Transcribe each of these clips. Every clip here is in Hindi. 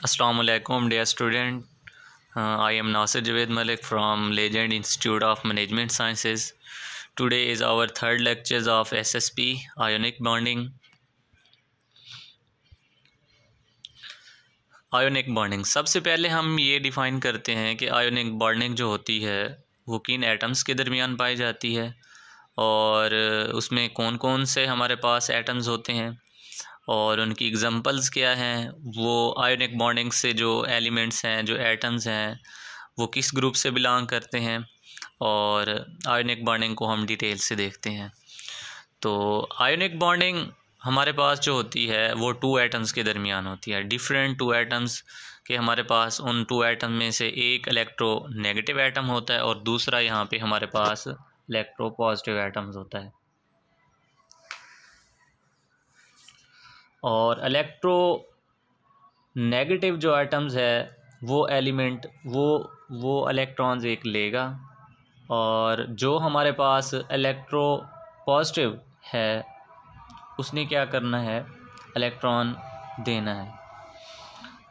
Assalamualaikum dear student. I am Nasir Javed Malik from Legend Institute of Management Sciences. Today is our third lectures of SSP Ionic Bonding. Ionic bonding, सबसे पहले हम ये डिफ़ाइन करते हैं कि आयोनिक बॉन्डिंग जो होती है वो किन एटम्स के दरमियान पाई जाती है और उसमें कौन कौन से हमारे पास एटम्स होते हैं और उनकी एग्जांपल्स क्या हैं। वो आयोनिक बॉन्डिंग से जो एलिमेंट्स हैं, जो एटम्स हैं, वो किस ग्रुप से बिलोंग करते हैं और आयोनिक बॉन्डिंग को हम डिटेल से देखते हैं। तो आयोनिक बॉन्डिंग हमारे पास जो होती है वो टू एटम्स के दरमियान होती है, डिफरेंट टू एटम्स के हमारे पास उन टू एटम में से एक इलेक्ट्रोनेगेटिव एटम होता है और दूसरा यहाँ पे हमारे पास इलेक्ट्रो पॉजिटिव एटम्स होता है। और इलेक्ट्रो नेगेटिव जो एटम्स है वो एलिमेंट वो इलेक्ट्रॉन्स एक लेगा और जो हमारे पास इलेक्ट्रो पॉजिटिव है उसने क्या करना है, इलेक्ट्रॉन देना है।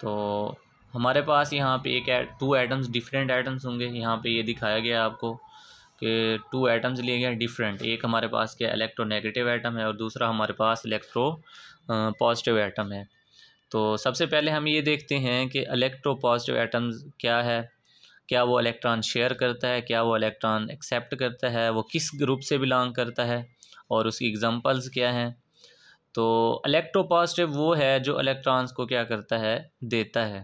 तो हमारे पास यहाँ पे टू एटम्स, डिफरेंट एटम्स होंगे। यहाँ पे ये दिखाया गया आपको कि टू एटम्स लिए गए डिफरेंट। एक हमारे पास क्या इलेक्ट्रोनेगेटिव एटम है और दूसरा हमारे पास इलेक्ट्रो पॉजिटिव एटम है। तो सबसे पहले हम ये देखते हैं कि इलेक्ट्रो पॉजिटिव एटम्स क्या है, क्या वो इलेक्ट्रॉन शेयर करता है, क्या वो इलेक्ट्रॉन एक्सेप्ट करता है, वो किस ग्रुप से बिलोंग करता है और उसकी एग्जांपल्स क्या हैं। तो इलेक्ट्रो पॉजिटिव वो है जो इलेक्ट्रॉन्स को क्या करता है, देता है।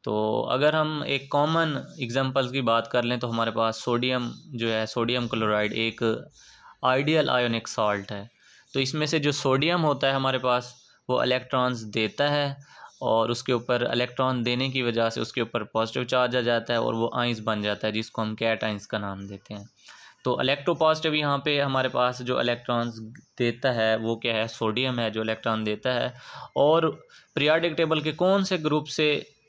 तो अगर हम एक कॉमन एग्जांपल्स की बात कर लें तो हमारे पास सोडियम जो है, सोडियम क्लोराइड एक आइडियल आयोनिक सॉल्ट है। तो इसमें से जो सोडियम होता है हमारे पास वो इलेक्ट्रॉन्स देता है और उसके ऊपर इलेक्ट्रॉन देने की वजह से उसके ऊपर पॉजिटिव चार्ज आ जाता है और वो आइंस बन जाता है जिसको हम कैट आइंस का नाम देते हैं। तो इलेक्ट्रो पॉजिटिव यहाँ पे हमारे पास जो इलेक्ट्रॉन्स देता है वो क्या है, सोडियम है जो इलेक्ट्रॉन देता है। और पीरियोडिक टेबल के कौन से ग्रुप से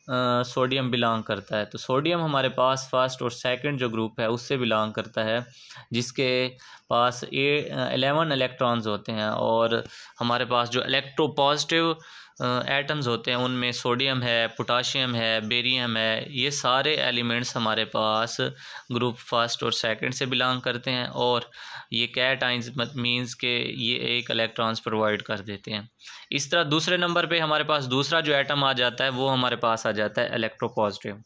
सोडियम बिलोंग करता है, तो सोडियम हमारे पास फर्स्ट और सेकंड जो ग्रुप है उससे बिलोंग करता है जिसके पास 11 इलेक्ट्रॉन्स होते हैं। और हमारे पास जो इलेक्ट्रो पॉजिटिव एटम्स होते हैं उनमें सोडियम है, पोटाशियम है, बेरियम है, ये सारे एलिमेंट्स हमारे पास ग्रुप फर्स्ट और सेकंड से बिलोंग करते हैं। और ये कैट आइंस मींस के ये एक इलेक्ट्रॉन्स प्रोवाइड कर देते हैं। इस तरह दूसरे नंबर पे हमारे पास दूसरा जो एटम आ जाता है वो हमारे पास आ जाता है इलेक्ट्रो पॉजिटिव,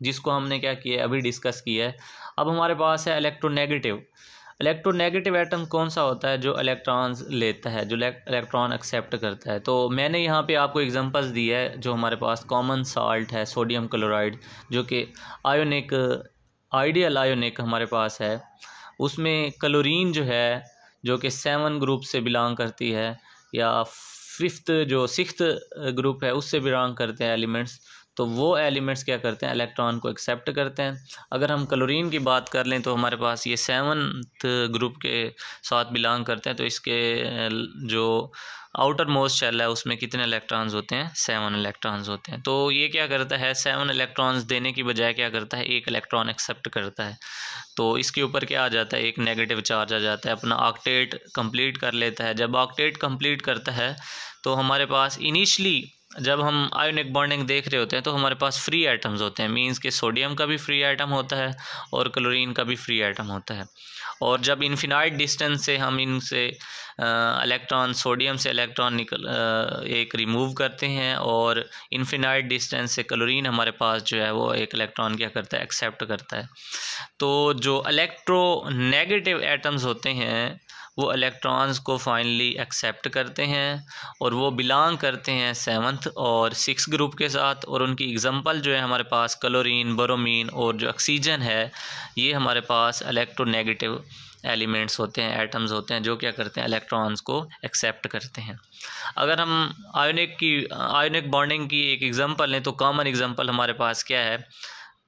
जिसको हमने क्या किया अभी डिस्कस किया है। अब हमारे पास है इलेक्ट्रोनेगेटिव। इलेक्ट्रोनेगेटिव एटम कौन सा होता है, जो इलेक्ट्रॉन्स लेता है, जो इलेक्ट्रॉन एक्सेप्ट करता है। तो मैंने यहाँ पे आपको एग्जांपल्स दिया है। जो हमारे पास कॉमन साल्ट है सोडियम क्लोराइड जो कि आयोनिक आइडियल आयोनिक हमारे पास है, उसमें क्लोरीन जो है जो कि 7 ग्रुप से बिलोंग करती है या सिक्स्थ ग्रुप है उससे बिलोंग करते हैं एलिमेंट्स। तो वो एलिमेंट्स क्या करते हैं, इलेक्ट्रॉन को एक्सेप्ट करते हैं। अगर हम क्लोरीन की बात कर लें तो हमारे पास ये 7th ग्रुप के साथ बिलोंग करते हैं। तो इसके जो आउटर मोस्ट शेल है उसमें कितने इलेक्ट्रॉन्स होते हैं, 7 इलेक्ट्रॉन्स होते हैं। तो ये क्या करता है, 7 इलेक्ट्रॉन्स देने की बजाय क्या करता है, एक इलेक्ट्रॉन एक्सेप्ट करता है। तो इसके ऊपर क्या आ जाता है, एक नेगेटिव चार्ज आ जाता है, अपना ऑक्टेट कंप्लीट कर लेता है। जब ऑक्टेट कंप्लीट करता है तो हमारे पास इनिशली जब हम आयोनिक बॉन्डिंग देख रहे होते हैं तो हमारे पास फ्री एटम्स होते हैं, मींस के सोडियम का भी फ्री एटम होता है और क्लोरीन का भी फ्री एटम होता है। और जब इन्फिनाइट डिस्टेंस से हम इनसे इलेक्ट्रॉन, सोडियम से इलेक्ट्रॉन एक रिमूव करते हैं और इन्फिनाइट डिस्टेंस से क्लोरीन हमारे पास जो है वो एक इलेक्ट्रॉन क्या करता है, एक्सेप्ट करता है। तो जो इलेक्ट्रो नेगेटिव एटम्स होते हैं वो इलेक्ट्रॉन्स को फाइनली एक्सेप्ट करते हैं और वो बिलोंग करते हैं 7th और 6th ग्रुप के साथ। और उनकी एग्जांपल जो है हमारे पास क्लोरीन, ब्रोमीन और जो ऑक्सीजन है, ये हमारे पास इलेक्ट्रोनेगेटिव एलिमेंट्स होते हैं, एटम्स होते हैं जो क्या करते हैं, इलेक्ट्रॉन्स को एक्सेप्ट करते हैं। अगर हम आयोनिक बॉन्डिंग की एक एग्जांपल लें तो कॉमन एग्जांपल हमारे पास क्या है,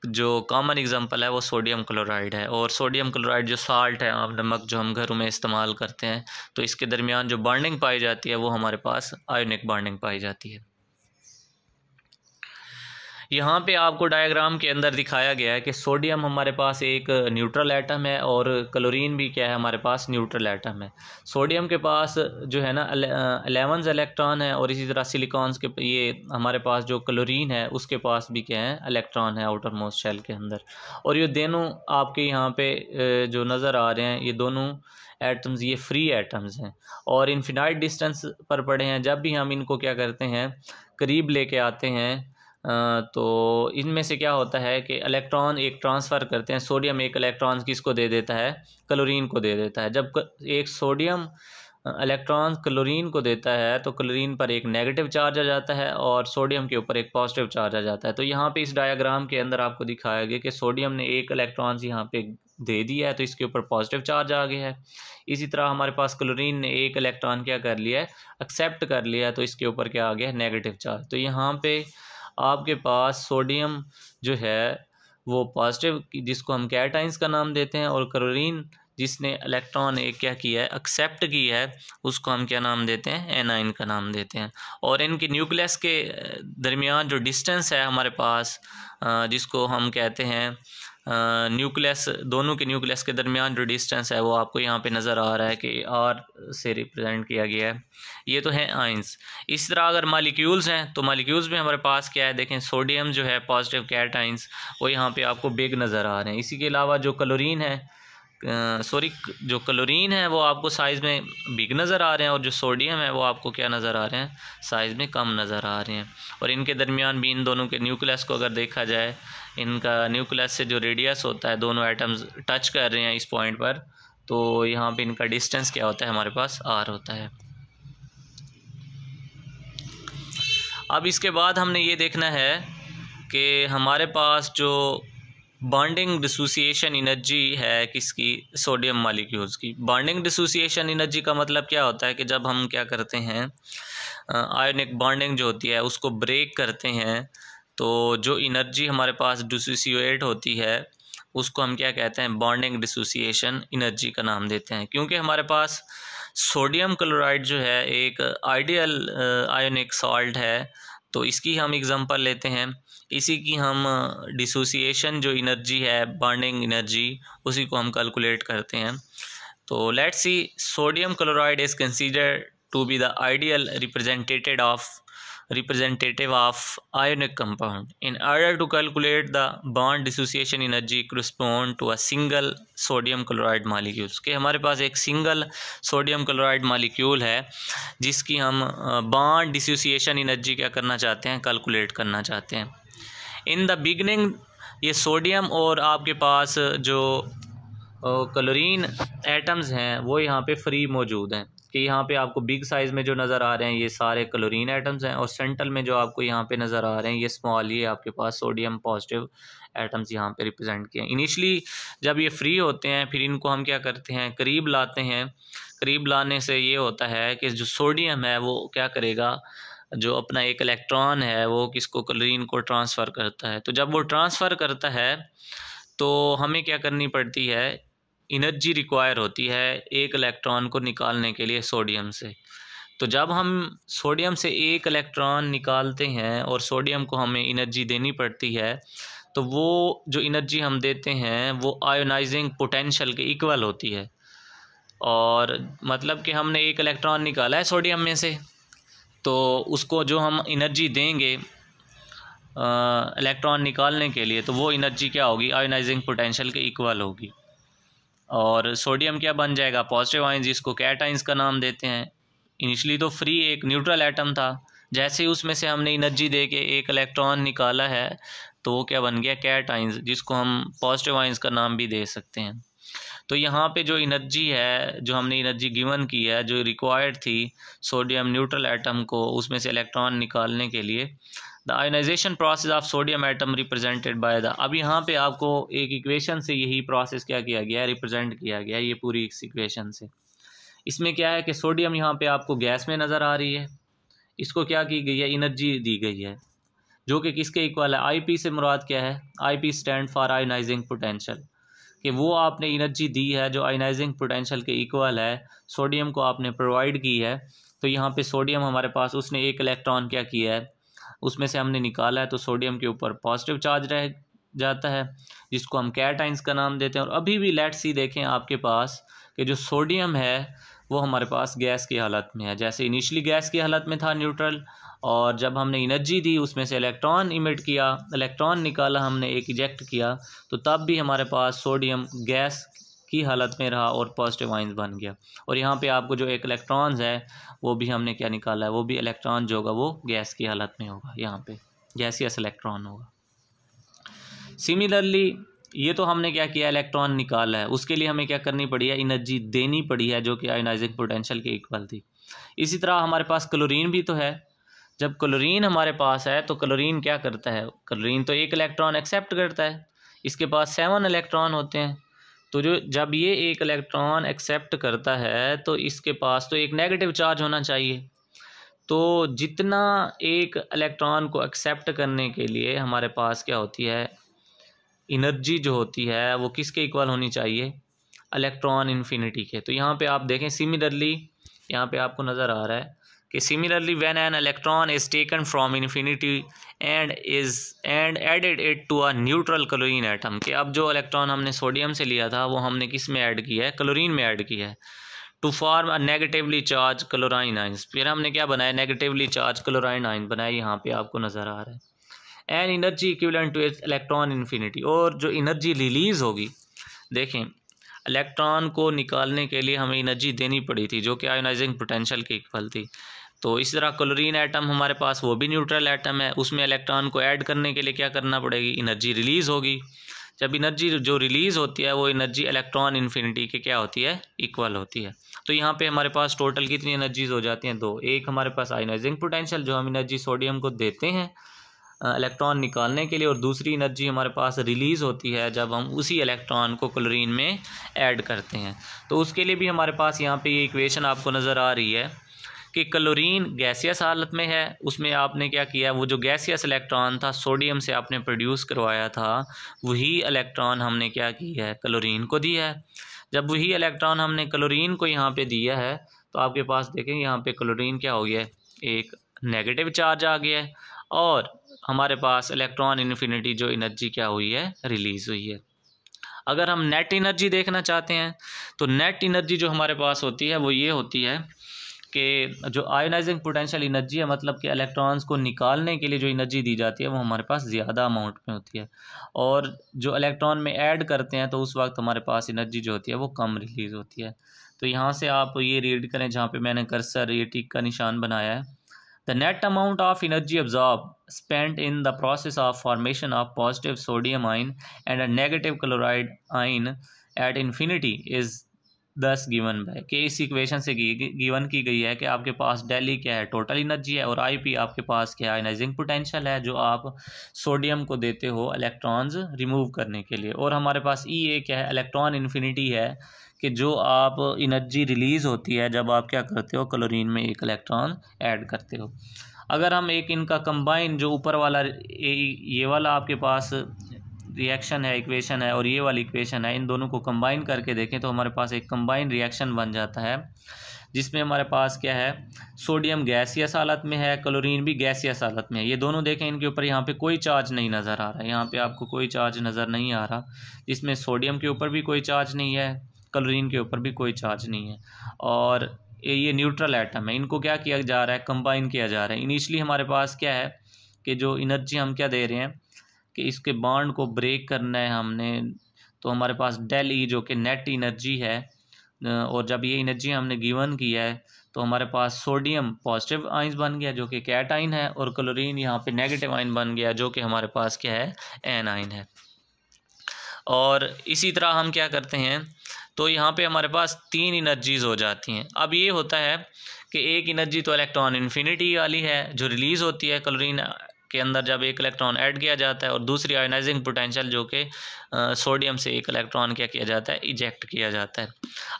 जो कॉमन एग्जांपल है वो सोडियम क्लोराइड है। और सोडियम क्लोराइड जो साल्ट है, आम नमक जो हम घरों में इस्तेमाल करते हैं, तो इसके दरमियान जो बॉन्डिंग पाई जाती है वो हमारे पास आयोनिक बॉन्डिंग पाई जाती है। यहाँ पे आपको डायग्राम के अंदर दिखाया गया है कि सोडियम हमारे पास एक न्यूट्रल एटम है और क्लोरीन भी क्या है, हमारे पास न्यूट्रल एटम है। सोडियम के पास जो है ना 11 इलेक्ट्रॉन है, और इसी तरह सिलिकॉन्स के ये हमारे पास जो क्लोरीन है उसके पास भी क्या है, इलेक्ट्रॉन है आउटर मोस्ट शेल के अंदर। और ये दोनों आपके यहाँ पे जो नज़र आ रहे हैं ये दोनों एटम्स ये फ्री एटम्स हैं और इनफिनाइट डिस्टेंस पर पड़े हैं। जब भी हम इनको क्या करते हैं, करीब लेके आते हैं, तो इनमें से क्या होता है कि इलेक्ट्रॉन एक ट्रांसफ़र करते हैं। सोडियम एक इलेक्ट्रॉन किसको दे देता है, क्लोरीन को दे देता है। जब एक सोडियम इलेक्ट्रॉन क्लोरीन को देता है तो क्लोरीन पर एक नेगेटिव चार्ज आ जाता है और सोडियम के ऊपर एक पॉजिटिव चार्ज आ जाता है। तो यहाँ पे इस डायग्राम के अंदर आपको दिखाया गया कि सोडियम ने एक इलेक्ट्रॉन यहाँ पे दे दिया है तो इसके ऊपर पॉजिटिव चार्ज आ गया है। इसी तरह हमारे पास क्लोरीन ने एक इलेक्ट्रॉन क्या कर लिया है, एक्सेप्ट कर लिया है, तो इसके ऊपर क्या आ गया है, नेगेटिव चार्ज। तो यहाँ पे आपके पास सोडियम जो है वो पॉजिटिव, जिसको हम कैटाइंस का नाम देते हैं, और क्लोरीन जिसने इलेक्ट्रॉन एक क्या किया है, एक्सेप्ट किया है, उसको हम क्या नाम देते हैं, एनाइन का नाम देते हैं। और इनके न्यूक्लियस के दरमियान जो डिस्टेंस है हमारे पास, जिसको हम कहते हैं न्यूक्लियस, दोनों के न्यूक्लियस के दरमियान जो डिस्टेंस है वो आपको यहाँ पे नज़र आ रहा है कि आर से रिप्रेजेंट किया गया है। ये तो हैं आइंस। इस तरह अगर मालिक्यूल्स हैं तो मालिक्यूल्स में हमारे पास क्या है, देखें सोडियम जो है पॉजिटिव कैटाइंस वो यहाँ पे आपको बिग नज़र आ रहे हैं। इसी के अलावा जो क्लोरीन है, जो क्लोरीन है वो आपको साइज़ में बिग नज़र आ रहे हैं, और जो सोडियम है वो आपको क्या नज़र आ रहे हैं, साइज़ में कम नज़र आ रहे हैं। और इनके दरमियान भी इन दोनों के न्यूक्लियस को अगर देखा जाए, इनका न्यूक्लियस से जो रेडियस होता है, दोनों एटम्स टच कर रहे हैं इस पॉइंट पर, तो यहाँ पे इनका डिस्टेंस क्या होता है, हमारे पास आर होता है। अब इसके बाद हमने ये देखना है कि हमारे पास जो बॉन्डिंग डिसोसिएशन एनर्जी है किसकी, सोडियम मॉलिक्यूल्स की। बॉन्डिंग डिसोसिएशन एनर्जी का मतलब क्या होता है कि जब हम क्या करते हैं, आयोनिक बॉन्डिंग जो होती है उसको ब्रेक करते हैं, तो जो एनर्जी हमारे पास डिसोसिएट होती है उसको हम क्या कहते हैं, बॉन्डिंग डिसोसिएशन एनर्जी का नाम देते हैं। क्योंकि हमारे पास सोडियम क्लोराइड जो है एक आइडियल आयोनिक सॉल्ट है, तो इसकी हम एग्जांपल लेते हैं। इसी की हम डिसोसिएशन जो एनर्जी है, बॉन्डिंग एनर्जी, उसी को हम कैलकुलेट करते हैं। तो let's see, sodium chloride is considered to be the ideal representative of ionic compound. In order to calculate the bond dissociation energy correspond to a single sodium chloride molecules, कि हमारे पास एक सिंगल सोडियम क्लोराइड मॉलिक्यूल है जिसकी हम बॉन्ड डिसोसिएशन एनर्जी क्या करना चाहते हैं, कैलकुलेट करना चाहते हैं। इन द बिगनिंग ये सोडियम और आपके पास जो क्लोरीन एटम्स हैं वो यहाँ पे फ्री मौजूद हैं, कि यहाँ पे आपको बिग साइज़ में जो नज़र आ रहे हैं ये सारे क्लोरीन एटम्स हैं, और सेंट्रल में जो आपको यहाँ पे नज़र आ रहे हैं ये स्मॉल, ये आपके पास सोडियम पॉजिटिव एटम्स यहाँ पे रिप्रेजेंट किए हैं। इनिशली जब ये फ्री होते हैं फिर इनको हम क्या करते हैं, करीब लाते हैं। करीब लाने से ये होता है कि जो सोडियम है वो क्या करेगा, जो अपना एक इलेक्ट्रॉन है वो किसको, क्लोरीन को ट्रांसफ़र करता है। तो जब वो ट्रांसफ़र करता है तो हमें क्या करनी पड़ती है, एनर्जी रिक्वायर होती है एक इलेक्ट्रॉन को निकालने के लिए सोडियम से। तो जब हम सोडियम से एक इलेक्ट्रॉन निकालते हैं और सोडियम को हमें एनर्जी देनी पड़ती है, तो वो जो एनर्जी हम देते हैं वो आयोनाइजिंग पोटेंशियल के इक्वल होती है। और मतलब कि हमने एक इलेक्ट्रॉन निकाला है सोडियम में से, तो उसको जो हम एनर्जी देंगे इलेक्ट्रॉन निकालने के लिए, तो वो एनर्जी क्या होगी, आयोनाइजिंग पोटेंशियल के इक्वल होगी। और सोडियम क्या बन जाएगा, पॉजिटिव आयन, जिसको कैटाइंस का नाम देते हैं। इनिशियली तो फ्री एक न्यूट्रल एटम था, जैसे ही उसमें से हमने एनर्जी दे के एक इलेक्ट्रॉन निकाला है तो वो क्या बन गया, कैटाइंस, जिसको हम पॉजिटिव आयंस का नाम भी दे सकते हैं। तो यहाँ पे जो एनर्जी है, जो हमने एनर्जी गिवन की है, जो रिक्वायर्ड थी सोडियम न्यूट्रल एटम को उसमें से इलेक्ट्रॉन निकालने के लिए, the ionisation process of sodium atom represented by the, अब यहाँ पे आपको एक इक्वेशन से यही प्रोसेस क्या किया गया है, रिप्रेजेंट किया गया है, ये पूरी इस इक्वेशन से। इसमें क्या है कि सोडियम यहाँ पे आपको गैस में नज़र आ रही है, इसको क्या की गई है, एनर्जी दी गई है जो कि किसके इक्वल है, IP से मुराद क्या है, IP stand for ionising potential, कि वो आपने एनर्जी दी है जो आयोनाइजिंग पोटेंशियल के इक्वल है, सोडियम को आपने प्रोवाइड की है। तो यहाँ पे सोडियम हमारे पास उसने एक इलेक्ट्रॉन क्या किया है, उसमें से हमने निकाला है, तो सोडियम के ऊपर पॉजिटिव चार्ज रह जाता है जिसको हम कैटाइंस का नाम देते हैं। और अभी भी लेट्स सी देखें आपके पास कि जो सोडियम है वो हमारे पास गैस की हालत में है। जैसे इनिशियली गैस की हालत में था न्यूट्रल, और जब हमने एनर्जी दी उसमें से इलेक्ट्रॉन इमिट किया, इलेक्ट्रॉन निकाला हमने, एक इजेक्ट किया, तो तब भी हमारे पास सोडियम गैस की हालत में रहा और पॉजिटिव आयंस बन गया। और यहाँ पे आपको जो एक इलेक्ट्रॉन्स है वो भी हमने क्या निकाला है, वो भी इलेक्ट्रॉन जो होगा वो गैस की हालत में होगा, यहाँ पे गैसियस इलेक्ट्रॉन होगा। सिमिलरली ये तो हमने क्या किया, इलेक्ट्रॉन निकाला है, उसके लिए हमें क्या करनी पड़ी है, एनर्जी देनी पड़ी है जो कि आयोनाइजिंग पोटेंशियल के इक्वल थी। इसी तरह हमारे पास क्लोरीन भी तो है। जब क्लोरीन हमारे पास है तो क्लोरीन क्या करता है, क्लोरीन तो एक इलेक्ट्रॉन एक्सेप्ट करता है, इसके पास 7 इलेक्ट्रॉन होते हैं। तो जब ये एक इलेक्ट्रॉन एक्सेप्ट करता है तो इसके पास तो एक नेगेटिव चार्ज होना चाहिए। तो जितना एक इलेक्ट्रॉन को एक्सेप्ट करने के लिए हमारे पास क्या होती है, एनर्जी जो होती है वो किसके इक्वल होनी चाहिए, इलेक्ट्रॉन इन्फिनिटी के। तो यहाँ पे आप देखें सिमिलरली, यहाँ पे आपको नज़र आ रहा है कि similarly when an electron is taken from infinity and added it to a neutral chlorine atom, कि अब जो इलेक्ट्रॉन हमने सोडियम से लिया था वो हमने किस में ऐड किया है, क्लोरीन में ऐड किया है, to form a negatively charge chlorine ions. फिर हमने क्या बनाया, नेगेटिवली चार्ज क्लोराइन आइन बनाया, यहाँ पे आपको नज़र आ रहा है। An energy equivalent to its electron infinity, और जो एनर्जी रिलीज़ होगी, देखें इलेक्ट्रॉन को निकालने के लिए हमें एनर्जी देनी पड़ी थी जो कि आयोनाइजिंग पोटेंशियल के इक्वल थी। तो इस तरह क्लोरीन एटम हमारे पास वो भी न्यूट्रल एटम है, उसमें इलेक्ट्रॉन को ऐड करने के लिए क्या करना पड़ेगी, एनर्जी रिलीज़ होगी। जब एनर्जी जो रिलीज़ होती है वो एनर्जी इलेक्ट्रॉन इन्फिनिटी के क्या होती है, इक्वल होती है। तो यहाँ पे हमारे पास टोटल कितनी एनर्जीज हो जाती हैं, 2। एक हमारे पास आयोनाइजिंग पोटेंशियल जो हम एनर्जी सोडियम को देते हैं इलेक्ट्रॉन निकालने के लिए, और दूसरी एनर्जी हमारे पास रिलीज़ होती है जब हम उसी इलेक्ट्रॉन को क्लोरीन में ऐड करते हैं। तो उसके लिए भी हमारे पास यहाँ पे ये इक्वेशन आपको नज़र आ रही है कि क्लोरीन गैसियस हालत में है, उसमें आपने क्या किया, वो जो गैसियस इलेक्ट्रॉन था सोडियम से आपने प्रोड्यूस करवाया था, वही इलेक्ट्रॉन हमने क्या किया है, क्लोरीन को दिया है। जब वही इलेक्ट्रॉन हमने क्लोरीन को यहाँ पे दिया है तो आपके पास देखें यहाँ पे क्लोरीन क्या हो गया है, एक नेगेटिव चार्ज आ गया है, और हमारे पास इलेक्ट्रॉन इन्फिनिटी जो एनर्जी क्या हुई है, रिलीज़ हुई है। अगर हम नेट एनर्जी देखना चाहते हैं तो नेट एनर्जी जो हमारे पास होती है वो ये होती है कि जो आयोनाइजिंग पोटेंशियल एनर्जी है, मतलब कि इलेक्ट्रॉन्स को निकालने के लिए जो एनर्जी दी जाती है वो हमारे पास ज़्यादा अमाउंट में होती है, और जो इलेक्ट्रॉन में ऐड करते हैं तो उस वक्त हमारे पास एनर्जी जो होती है वो कम रिलीज़ होती है। तो यहाँ से आप ये रीड करें जहाँ पे मैंने कर्सर ये टिक का निशान बनाया है, the net amount of energy absorb spent in the process of formation of positive sodium ion and a negative chloride ion at infinity is thus given by, कि इस इक्वेशन से गिवन की गई है कि आपके पास डेली क्या है, टोटल एनर्जी है, और आई पी आपके पास क्या है, आयोनाइजिंग पोटेंशियल है जो आप सोडियम को देते हो इलेक्ट्रॉन्स रिमूव करने के लिए, और हमारे पास ई ए क्या है, इलेक्ट्रॉन इन्फिनिटी है कि जो आप एनर्जी रिलीज़ होती है जब आप क्या करते हो, क्लोरीन में एक इलेक्ट्रॉन ऐड करते हो। अगर हम एक इनका कंबाइन, जो ऊपर वाला ये वाला आपके पास रिएक्शन है, इक्वेशन है, और ये वाली इक्वेशन है, इन दोनों को कंबाइन करके देखें तो हमारे पास एक कंबाइन रिएक्शन बन जाता है जिसमें हमारे पास क्या है, सोडियम गैसियस हालत में है, क्लोरीन भी गैसियस हालत में है। ये दोनों देखें, इनके ऊपर यहाँ पे कोई चार्ज नहीं नज़र आ रहा है, यहाँ पे आपको कोई चार्ज नज़र नहीं आ रहा, जिसमें सोडियम के ऊपर भी कोई चार्ज नहीं है, क्लोरीन के ऊपर भी कोई चार्ज नहीं है, और ये न्यूट्रल एटम है। इनको क्या किया जा रहा है, कंबाइन किया जा रहा है। इनिशियली हमारे पास क्या है कि जो एनर्जी हम क्या दे रहे हैं कि इसके बॉन्ड को ब्रेक करना है हमने, तो हमारे पास डेल ई जो कि नेट एनर्जी है, और जब ये एनर्जी हमने गिवन किया है तो हमारे पास सोडियम पॉजिटिव आइंस बन गया जो कि कैट आइन है, और क्लोरीन यहाँ पे नेगेटिव आइन बन गया जो कि हमारे पास क्या है, एन आइन है। और इसी तरह हम क्या करते हैं, तो यहाँ पे हमारे पास 3 एनर्जीज़ हो जाती हैं। अब ये होता है कि एक एनर्जी तो इलेक्ट्रॉन इन्फिनिटी वाली है जो रिलीज़ होती है क्लोरीन के अंदर जब एक इलेक्ट्रॉन ऐड किया जाता है, और दूसरी आयोनाइजिंग पोटेंशियल जो कि सोडियम से एक इलेक्ट्रॉन क्या किया जाता है, इजेक्ट किया जाता है।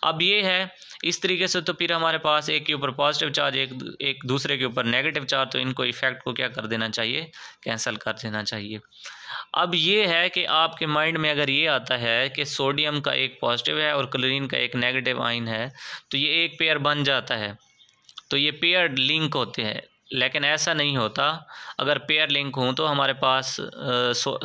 अब ये है इस तरीके से, तो फिर हमारे पास एक के ऊपर पॉजिटिव चार्ज, एक दूसरे के ऊपर नेगेटिव चार्ज, तो इनको इफेक्ट को क्या कर देना चाहिए, कैंसिल कर देना चाहिए। अब ये है कि आपके माइंड में अगर ये आता है कि सोडियम का एक पॉजिटिव है और क्लोरीन का एक नेगेटिव आइन है, तो ये एक पेयर बन जाता है, तो ये पेयर लिंक होते हैं, लेकिन ऐसा नहीं होता। अगर पेयर लिंक हों तो हमारे पास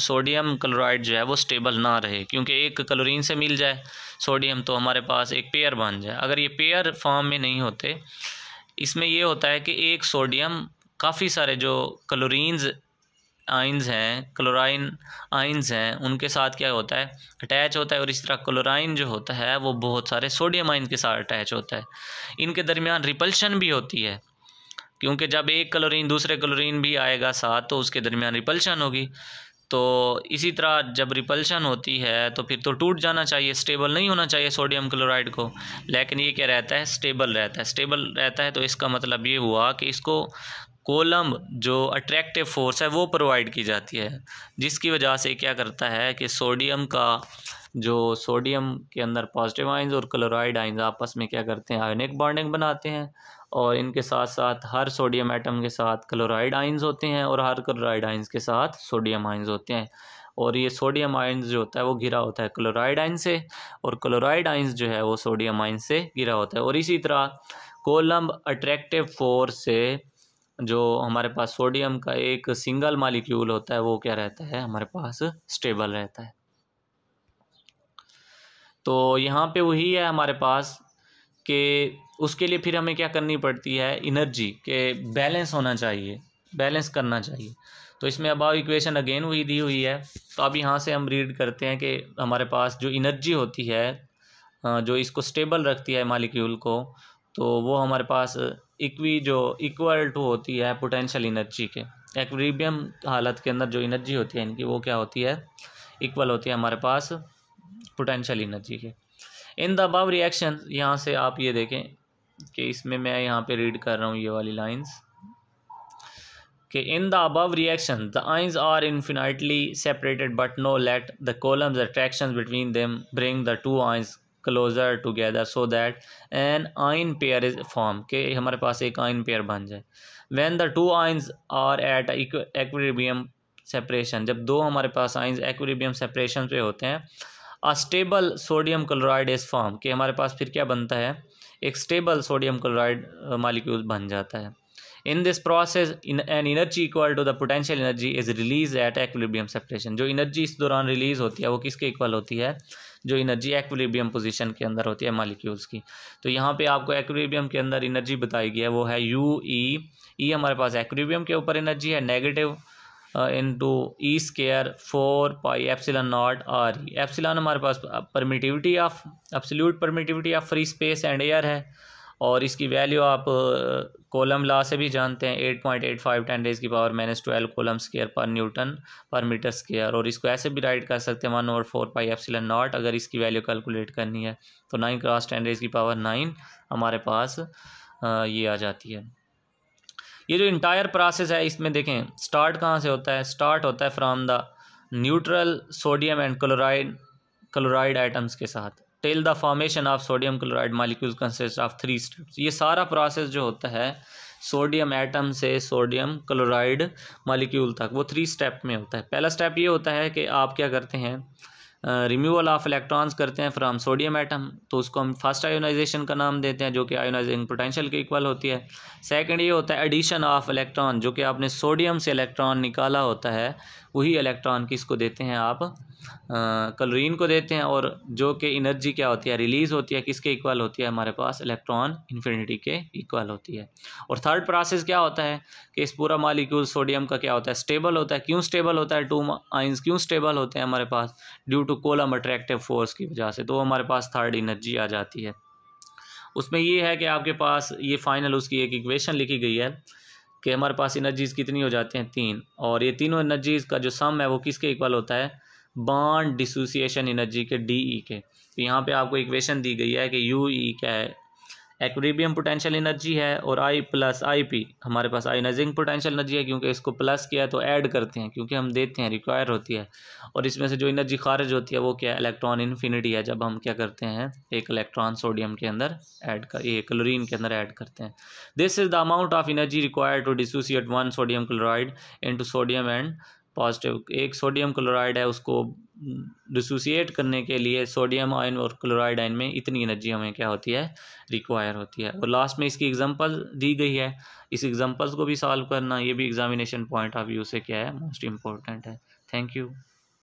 सोडियम क्लोराइड जो है वो स्टेबल ना रहे, क्योंकि एक क्लोरीन से मिल जाए सोडियम तो हमारे पास एक पेयर बन जाए। अगर ये पेयर फॉर्म में नहीं होते, इसमें ये होता है कि एक सोडियम काफ़ी सारे जो क्लोरीन्स आइंस हैं, क्लोराइन आइंस हैं, उनके साथ क्या होता है, अटैच होता है। और इस तरह क्लोराइन जो होता है वो बहुत सारे सोडियम आइंस के साथ अटैच होता है। इनके दरमियान रिपल्शन भी होती है, क्योंकि जब एक क्लोरीन दूसरे क्लोरीन भी आएगा साथ तो उसके दरमियान रिपल्शन होगी। तो इसी तरह जब रिपल्शन होती है तो फिर तो टूट जाना चाहिए, स्टेबल नहीं होना चाहिए सोडियम क्लोराइड को। लेकिन ये क्या रहता है, स्टेबल रहता है। स्टेबल रहता है तो इसका मतलब ये हुआ कि इसको कोलम्ब जो अट्रैक्टिव फोर्स है वो प्रोवाइड की जाती है, जिसकी वजह से क्या करता है कि सोडियम का जो सोडियम के अंदर पॉजिटिव आइंस और क्लोराइड आइंस आपस में क्या करते हैं, आयोनिक बॉन्डिंग बनाते हैं। और इनके साथ साथ हर सोडियम एटम के साथ क्लोराइड आइंस होते हैं और हर क्लोराइड आइंस के साथ सोडियम आइंस होते हैं। और ये सोडियम आइंस जो होता है वो घिरा होता है क्लोराइड आइन से, और क्लोराइड आइंस जो है वो सोडियम आइंस से घिरा होता है। और इसी तरह कोलम्ब अट्रैक्टिव फोर्स से जो हमारे पास सोडियम का एक सिंगल मॉलिक्यूल होता है वो क्या रहता है, हमारे पास स्टेबल रहता है। तो यहाँ पे वही है हमारे पास कि उसके लिए फिर हमें क्या करनी पड़ती है, एनर्जी के बैलेंस होना चाहिए, बैलेंस करना चाहिए। तो इसमें अब इक्वेशन अगेन वही दी हुई है। तो अब यहाँ से हम रीड करते हैं कि हमारे पास जो एनर्जी होती है जो इसको स्टेबल रखती है मॉलिक्यूल को, तो वो हमारे पास इक्वल टू होती है पोटेंशियल एनर्जी के। एक्विलिब्रियम हालत के अंदर जो एनर्जी होती है इनकी वो क्या होती है, इक्वल होती है हमारे पास पोटेंशियल एनर्जी के। इन द अबव रिएक्शन, यहाँ से आप ये देखें कि इसमें मैं यहाँ पे रीड कर रहा हूँ ये वाली लाइंस कि in the above reaction the ions are infinitely separated but no let the coulomb's attractions between them bring the two ions closer together so that an ion pair is form, के हमारे पास एक आइन पेयर बन जाए। When the two ions are at equilibrium separation, जब दो हमारे पास आइंस इक्विलिब्रियम सेपरेशन पे होते हैं, a stable sodium chloride is form, के हमारे पास फिर क्या बनता है, एक स्टेबल सोडियम क्लोराइड मॉलिक्यूल बन जाता है। In this process an energy equal to the potential energy is release at equilibrium separation, जो एनर्जी इस दौरान रिलीज होती है वो किसके इक्वल होती है, जो एनर्जी एक्विलिब्रियम पोजीशन के अंदर होती है मॉलिक्यूल्स की। तो यहाँ पे आपको एक्विलिब्रियम के अंदर एनर्जी बताई गई है वो है यू ई हमारे पास एक्विलिब्रियम के ऊपर एनर्जी है, negative into e square 4 pi epsilon naught r e. Epsilon हमारे पास permittivity of absolute permittivity of free space and air है, और इसकी वैल्यू आप कॉलम लॉ से भी जानते हैं 8.85 10⁻⁻12 कॉलम स्केयर पर न्यूटन पर मीटर स्केयर। और इसको ऐसे भी राइट कर सकते हैं 1/4 पाई एप्सिलॉन नॉट, अगर इसकी वैल्यू कैलकुलेट करनी है तो 9 × 10⁻⁹ हमारे पास ये आ जाती है। ये जो इंटायर प्रोसेस है इसमें देखें स्टार्ट कहाँ से होता है, स्टार्ट होता है from the neutral sodium and chloride items के साथ till the formation of sodium chloride molecules consist of 3 steps. ये सारा प्रोसेस जो होता है सोडियम एटम से सोडियम क्लोराइड मॉलिक्यूल तक वो 3 स्टेप में होता है। पहला स्टेप ये होता है कि आप क्या करते हैं, रिमूवल ऑफ इलेक्ट्रॉन्स करते हैं फ्रॉम सोडियम एटम, तो उसको हम फर्स्ट आयोनाइजेशन का नाम देते हैं, जो कि आयोनाइजिंग पोटेंशियल के इक्वल होती है। सेकंड ये होता है एडिशन ऑफ इलेक्ट्रॉन, जो कि आपने सोडियम से इलेक्ट्रॉन निकाला होता है, वही इलेक्ट्रॉन किसको देते हैं आप, क्लोरीन को देते हैं। और जो कि एनर्जी क्या होती है, रिलीज़ होती है, किसके इक्वल होती है, हमारे पास इलेक्ट्रॉन इन्फिनिटी के इक्वल होती है। और थर्ड प्रोसेस क्या होता है कि इस पूरा मॉलिक्यूल सोडियम का क्या होता है, स्टेबल होता है। क्यों स्टेबल होता है, 2 आइंस क्यों स्टेबल होते हैं हमारे पास, due to coulomb attractive force की वजह से। तो हमारे पास थर्ड एनर्जी आ जाती है। उसमें ये है कि आपके पास ये फाइनल उसकी एक इक्वेशन लिखी गई है कि हमारे पास एनर्जीज़ कितनी हो जाती हैं, 3, और ये तीनों एनर्जीज़ का जो सम है वो किसके इक्वल होता है, बॉन्ड डिसोसिएशन एनर्जी के डी के। तो यहाँ पे आपको इक्वेशन दी गई है कि यू क्या है, एक्विलिब्रियम पोटेंशियल एनर्जी है, और आई प्लस आई पी हमारे पास आयोनाइजिंग पोटेंशियल एनर्जी है, क्योंकि इसको प्लस किया है तो ऐड करते हैं, क्योंकि हम देते हैं रिक्वायर होती है। और इसमें से जो एनर्जी खारिज होती है वो क्या है, इलेक्ट्रॉन इन्फिनिटी है, जब हम क्या करते हैं एक इलेक्ट्रॉन सोडियम के अंदर ये क्लोरीन के अंदर ऐड करते हैं। This is the amount of energy required to dissociate 1 sodium chloride into sodium and positive. एक सोडियम क्लोराइड है, उसको डिसोसिएट करने के लिए सोडियम आयन और क्लोराइड आयन में इतनी एनर्जी हमें क्या होती है, रिक्वायर होती है। और लास्ट में इसकी एग्जांपल दी गई है, इस एग्जांपल्स को भी सॉल्व करना, ये भी एग्जामिनेशन पॉइंट ऑफ व्यू से क्या है, मोस्ट इम्पोर्टेंट है। Thank you.